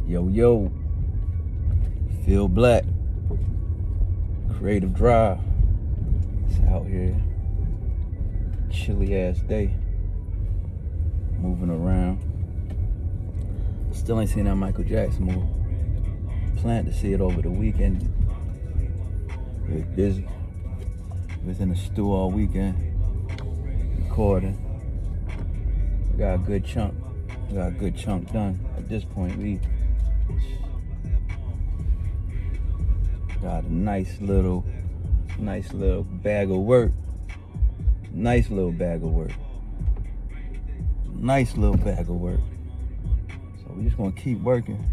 Yo, feel black, creative drive. It's out here, chilly ass day, moving around. Still ain't seen that Michael Jackson movie. Planned to see it over the weekend. Very busy. Was in the stew all weekend, recording. We got a good chunk. Done. At this point, we got a nice little bag of work. Nice little bag of work. So we just gonna keep working.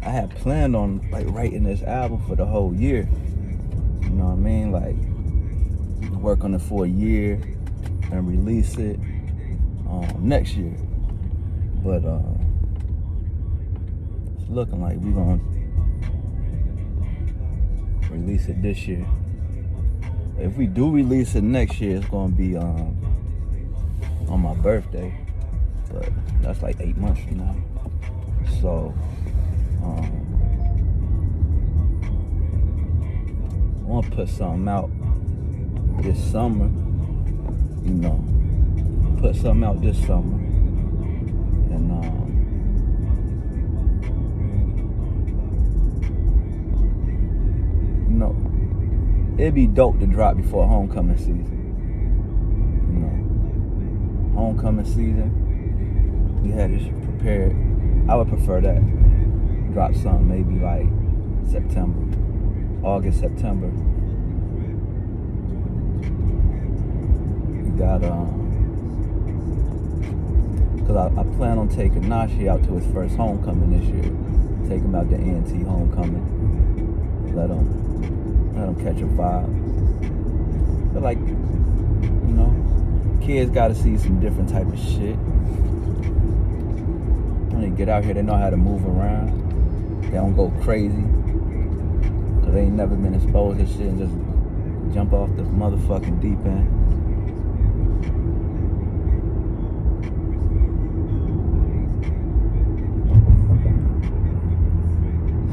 I had planned on writing this album for the whole year. You know what I mean? Work on it for a year and release it next year. But it's looking like we're gonna release it this year. If we do release it next year, it's gonna be on my birthday. But that's like 8 months from now. So I want to put something out this summer, and it'd be dope to drop before homecoming season. Homecoming season, we had this prepared. I would prefer that. Drop something maybe like August, September. We got because I plan on taking Nashi out to his first homecoming this year. Take him out to A&T homecoming. Let him catch a vibe. But kids gotta see some different type of shit. When they get out here, they know how to move around. They don't go crazy. Cause they ain't never been exposed to shit and just jump off the motherfucking deep end.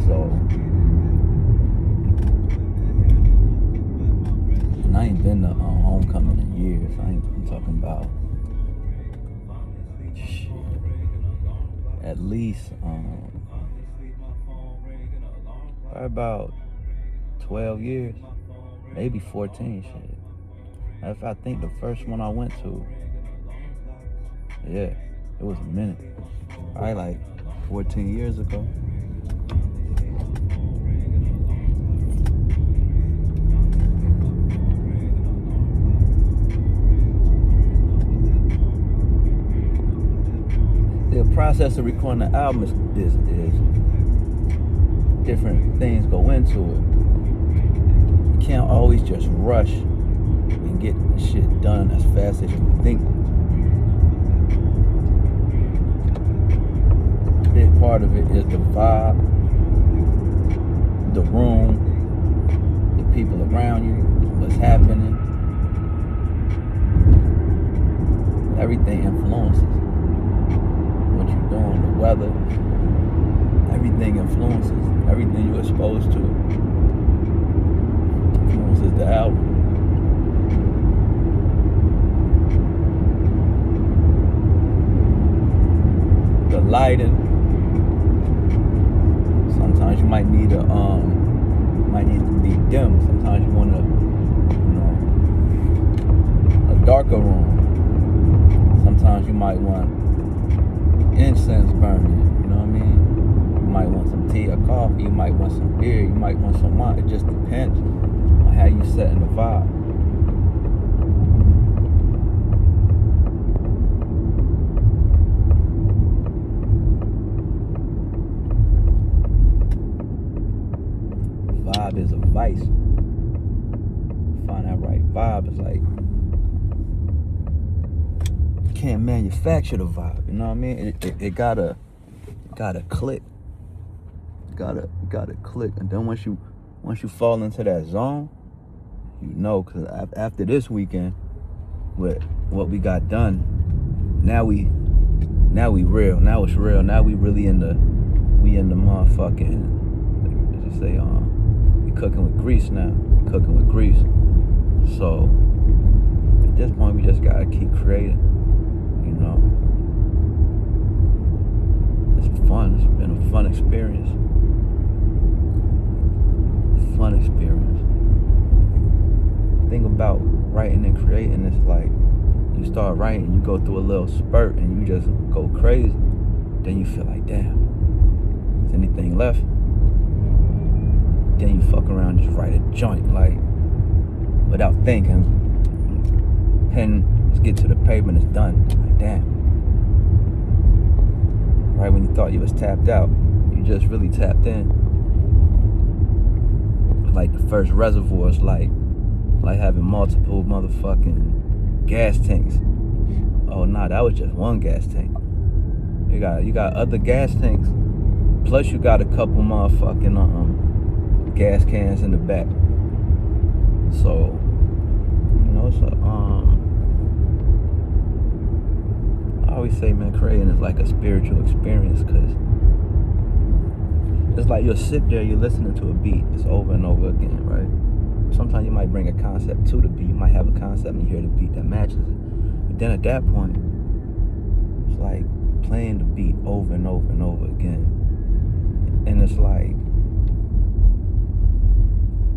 So, and I ain't been to homecoming in years. I'm talking about shit. At least probably about 12 years, maybe 14 shit. If I think the first one I went to, it was a minute. Probably like 14 years ago. The process of recording the album is different things go into it. You can't always just rush and get shit done as fast as you think. A big part of it is the vibe, the room, the people around you, what's happening. Everything influences. What you're doing, the weather, everything influences. Everything you're exposed to influences the album. The lighting. Sometimes you might need to be dim. Sometimes you want a darker room. Sometimes you might want incense burning, you know what I mean? You might want some tea or coffee, you might want some beer, you might want some wine. It just depends on how you setting the vibe. Vibe is a vice. Find that right vibe. It's like can't manufacture the vibe, you know what I mean? It gotta click. Gotta click, and then once you fall into that zone, because after this weekend, with what we got done, now we Now we real. Now it's real. Now we really in the motherfucking, as you say, we cooking with grease now. Cooking with grease. So at this point, we just gotta keep creating. You know, it's fun. It's been a fun experience. Fun experience. The thing about writing and creating is like, you start writing, you go through a little spurt, and you just go crazy. Then you feel like, damn, is anything left? Then you fuck around, just write a joint, like, without thinking. Pen, let's get to the pavement, it's done. Like, damn. Right when you thought you was tapped out, you just really tapped in. Like the first reservoirs, like having multiple motherfucking gas tanks. Oh nah, that was just one gas tank. You got other gas tanks, plus you got a couple motherfucking gas cans in the back. So, you know, it's I always say, man, creating is like a spiritual experience, cause it's like you'll sit there, you're listening to a beat, it's over and over again, right? Sometimes you might bring a concept to the beat. You might have a concept and you hear the beat that matches it. But then at that point, it's like playing the beat over and over and over again. And it's like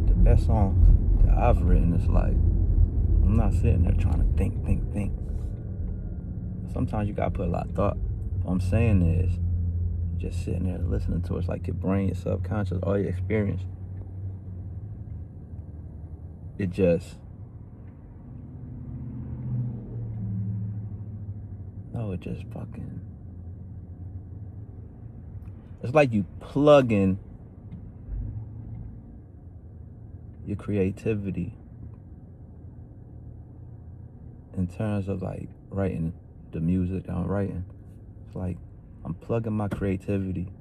the best songs that I've written is like, I'm not sitting there trying to think. Sometimes you gotta put a lot of thought. What I'm saying is, just sitting there listening to it, it's like your brain, your subconscious, all your experience. It just, fucking, it's like you plug in your creativity in terms of like writing the music that I'm writing. It's like I'm plugging my creativity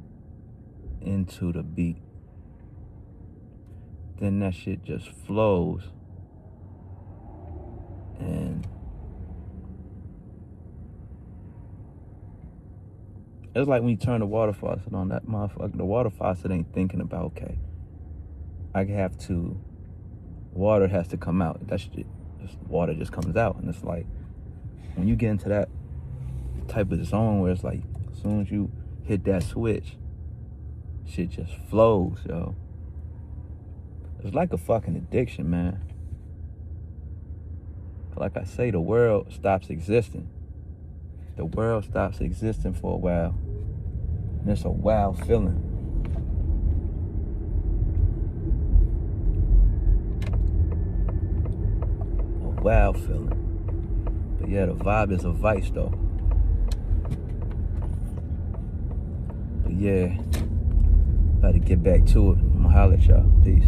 into the beat. Then that shit just flows. And it's like when you turn the water faucet on, that motherfucker, the water faucet ain't thinking about, okay, water has to come out. That shit, water just comes out. And it's like, when you get into that type of zone where it's like, as soon as you hit that switch, shit just flows, yo. It's like a fucking addiction, man. Like I say, the world stops existing. The world stops existing for a while. And it's a wow feeling. A wow feeling. But yeah, the vibe is a vice, though. But yeah, about to get back to it. I'ma holler at y'all. Peace.